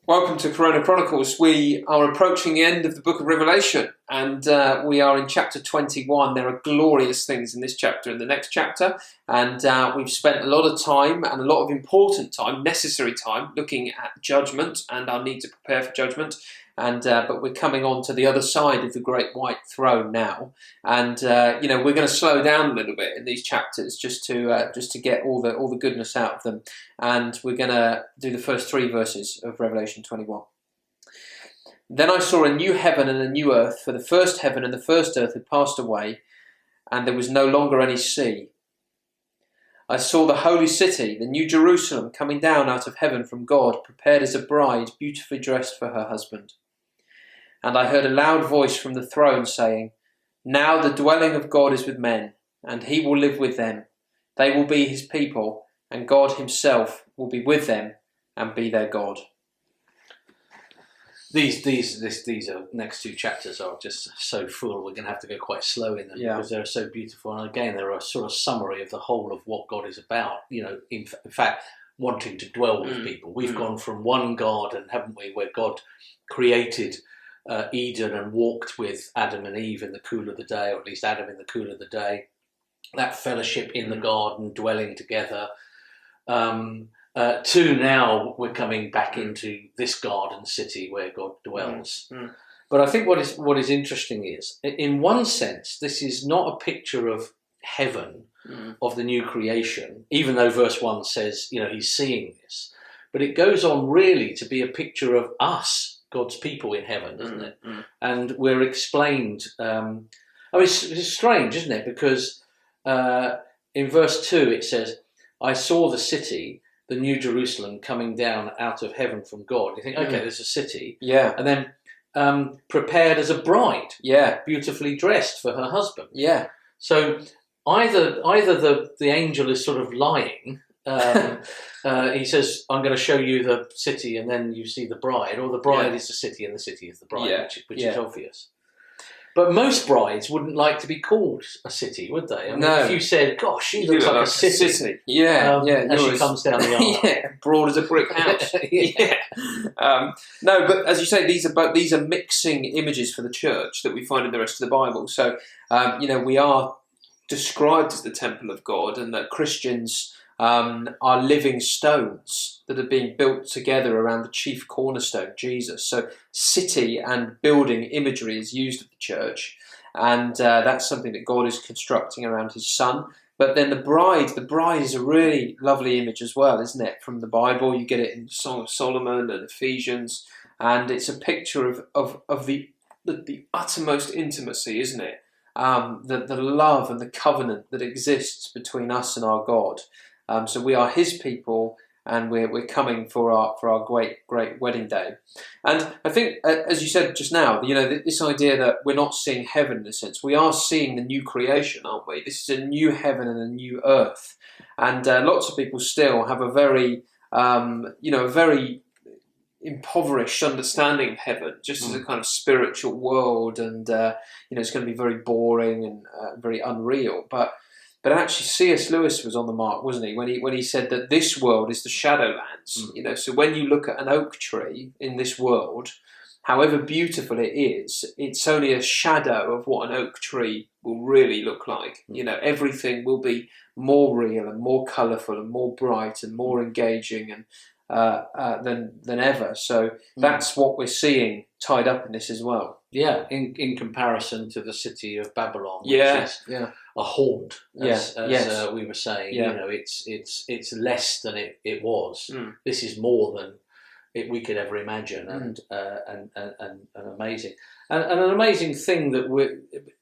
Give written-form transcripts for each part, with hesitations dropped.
Welcome to Chronicles. We are approaching the end of the book of Revelation, and we are in chapter 21. There are glorious things in this chapter and the next chapter, and we've spent a lot of time and a lot of important time, necessary time, looking at judgment and our need to prepare for judgment. And but we're coming on to the other side of the great white throne now, and we're going to slow down a little bit in these chapters just to get all the goodness out of them. And we're going to do the first 3 verses of Revelation 21. Then I saw a new heaven and a new earth, for the first heaven and the first earth had passed away, and there was no longer any sea. I saw the holy city, the new Jerusalem, coming down out of heaven from God, prepared as a bride, beautifully dressed for her husband. And I heard a loud voice from the throne saying, "Now the dwelling of God is with men, and he will live with them. They will be his people, and God himself will be with them and be their God." These next 2 chapters are just so full. We're going to have to go quite slow in them because they're so beautiful. And again, they're a sort of summary of the whole of what God is about. You know, in fact, wanting to dwell with people. We've gone from one garden, haven't we, where God created Eden and walked with Adam and Eve in the cool of the day, or at least Adam in the cool of the day. That fellowship in the garden, dwelling together. To now we're coming back into this garden city where God dwells. But I think what is interesting is, in one sense, this is not a picture of heaven, of the new creation, even though verse 1 says, he's seeing this. But it goes on really to be a picture of us, God's people in heaven, isn't it? And we're explained. It's strange, isn't it? Because in verse 2 it says, "I saw the city, the new Jerusalem, coming down out of heaven from God." You think, okay, there's a city. Yeah. And then prepared as a bride. Yeah. Beautifully dressed for her husband. Yeah. So either the angel is sort of lying. He says, "I'm going to show you the city," and then you see the bride, or the bride is the city and the city is the bride, which is obvious. But most brides wouldn't like to be called a city, would they? I mean, if you said, "Gosh, she looks like a city," as she comes down the aisle, broad as a brick house. No, but as you say, these are mixing images for the church that we find in the rest of the Bible. So, we are described as the temple of God, and that Christians are living stones that are being built together around the chief cornerstone, Jesus. So city and building imagery is used of the church, and that's something that God is constructing around his Son. But then the bride is a really lovely image as well, isn't it? From the Bible, you get it in Song of Solomon and Ephesians, and it's a picture of the uttermost intimacy, isn't it? The love and the covenant that exists between us and our God. So we are his people, and we're coming for our great wedding day. And I think, as you said just now, this idea that we're not seeing heaven in a sense, we are seeing the new creation, aren't we? This is a new heaven and a new earth, and lots of people still have a very very impoverished understanding of heaven, just as a kind of spiritual world, and it's going to be very boring and very unreal, But actually, C.S. Lewis was on the mark, wasn't he? When he said that this world is the shadowlands. So when you look at an oak tree in this world, however beautiful it is, it's only a shadow of what an oak tree will really look like. Everything will be more real and more colourful and more bright and more engaging and than ever. So that's what we're seeing tied up in this as well. Yeah, in comparison to the city of Babylon, which is a haunt, as we were saying. It's less than it was. This is more than we could ever imagine, and amazing, and an amazing thing that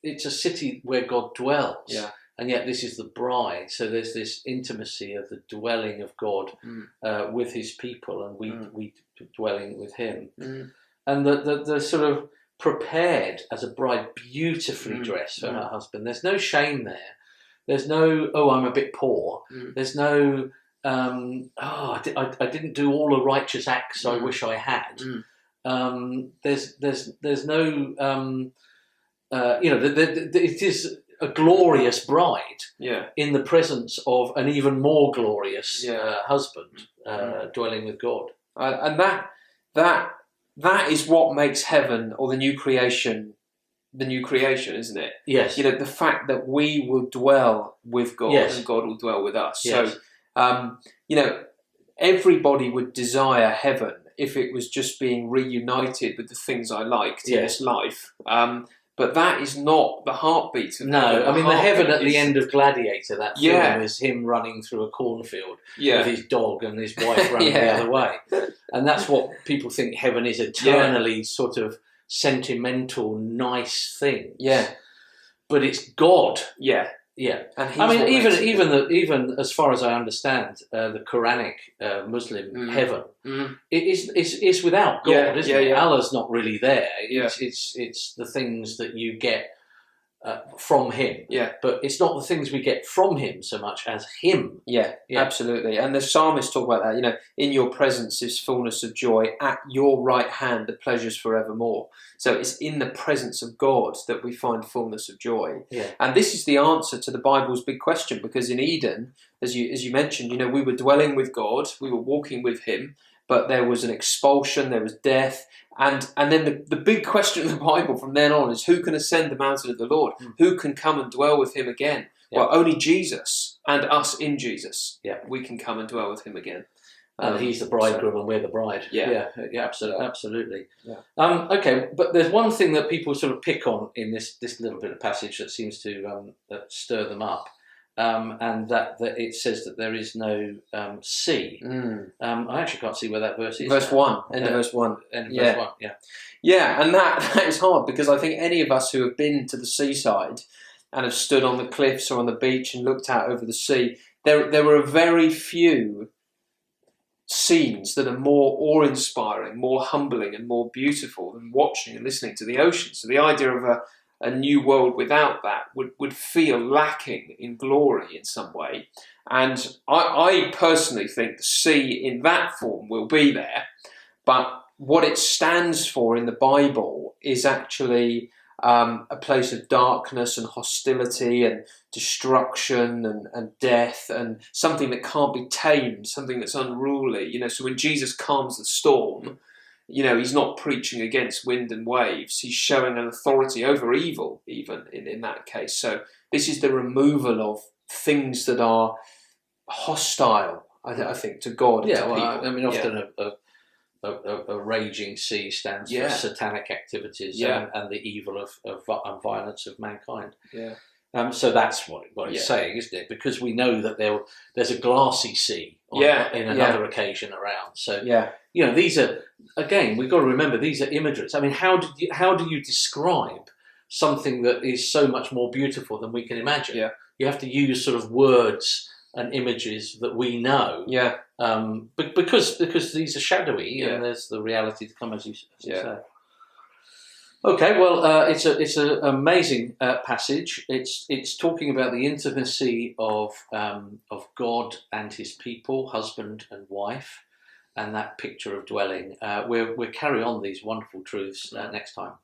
it's a city where God dwells. Yeah. And yet this is the bride. So there's this intimacy of the dwelling of God with his people, and we dwelling with him. And the sort of prepared as a bride, beautifully dressed for her husband. There's no shame there. There's no, I'm a bit poor. There's no, I didn't do all the righteous acts I wish I had. There's no, it is a glorious bride in the presence of an even more glorious husband dwelling with God. And that is what makes heaven or the new creation, isn't it? Yes. The fact that we will dwell with God, yes. and God will dwell with us. Yes. So, everybody would desire heaven if it was just being reunited with the things I liked in this life. But that is not the heartbeat of heaven. I mean, the heaven at the end of Gladiator, that film, is him running through a cornfield with his dog and his wife running the other way. And that's what people think heaven is, eternally sort of sentimental, nice things. Yeah. But it's God. Yeah. Yeah, and I mean, even as far as I understand, the Quranic Muslim heaven, it is without God, isn't it? Allah's not really there. It's the things that you get from Him. Yeah, but it's not the things we get from Him so much as Him. Yeah, absolutely. And the psalmist talk about that. In your presence is fullness of joy. At your right hand, the pleasures forevermore. So it's in the presence of God that we find fullness of joy. Yeah. And this is the answer to the Bible's big question, because in Eden, as you mentioned, we were dwelling with God, we were walking with Him, but there was an expulsion, there was death, and then the big question in the Bible from then on is, who can ascend the mountain of the Lord? Who can come and dwell with Him again? Yeah. Well, only Jesus, and us in Jesus. Yeah. We can come and dwell with Him again. And He's the bridegroom and we're the bride. Yeah, absolutely. Yeah. Okay, but there's one thing that people sort of pick on in this little bit of passage that seems to stir them up. And that it says that there is no sea. I actually can't see where that verse is. Verse 1, end of verse 1. End of verse 1, yeah. Yeah, and that is hard, because I think any of us who have been to the seaside and have stood on the cliffs or on the beach and looked out over the sea, there were very few scenes that are more awe-inspiring, more humbling and more beautiful than watching and listening to the ocean. So the idea of a new world without that would feel lacking in glory in some way. And I personally think the sea in that form will be there, but what it stands for in the Bible is actually a place of darkness and hostility and destruction and death, and something that can't be tamed, something that's unruly. So when Jesus calms the storm, He's not preaching against wind and waves. He's showing an authority over evil, even in that case. So this is the removal of things that are hostile, I think, to God. Yeah, and to people. I mean, often a raging sea stands for satanic activities and the evil and violence of mankind. Yeah. So that's what it's saying, isn't it? Because we know that there's a glassy sea in another occasion around. So these are, again, we've got to remember, these are imageries. I mean, how do you describe something that is so much more beautiful than we can imagine? Yeah. You have to use sort of words and images that we know. Yeah. Because these are shadowy and there's the reality to come, as you say. Okay, well, it's an amazing passage. It's talking about the intimacy of God and His people, husband and wife, and that picture of dwelling. We'll carry on these wonderful truths next time.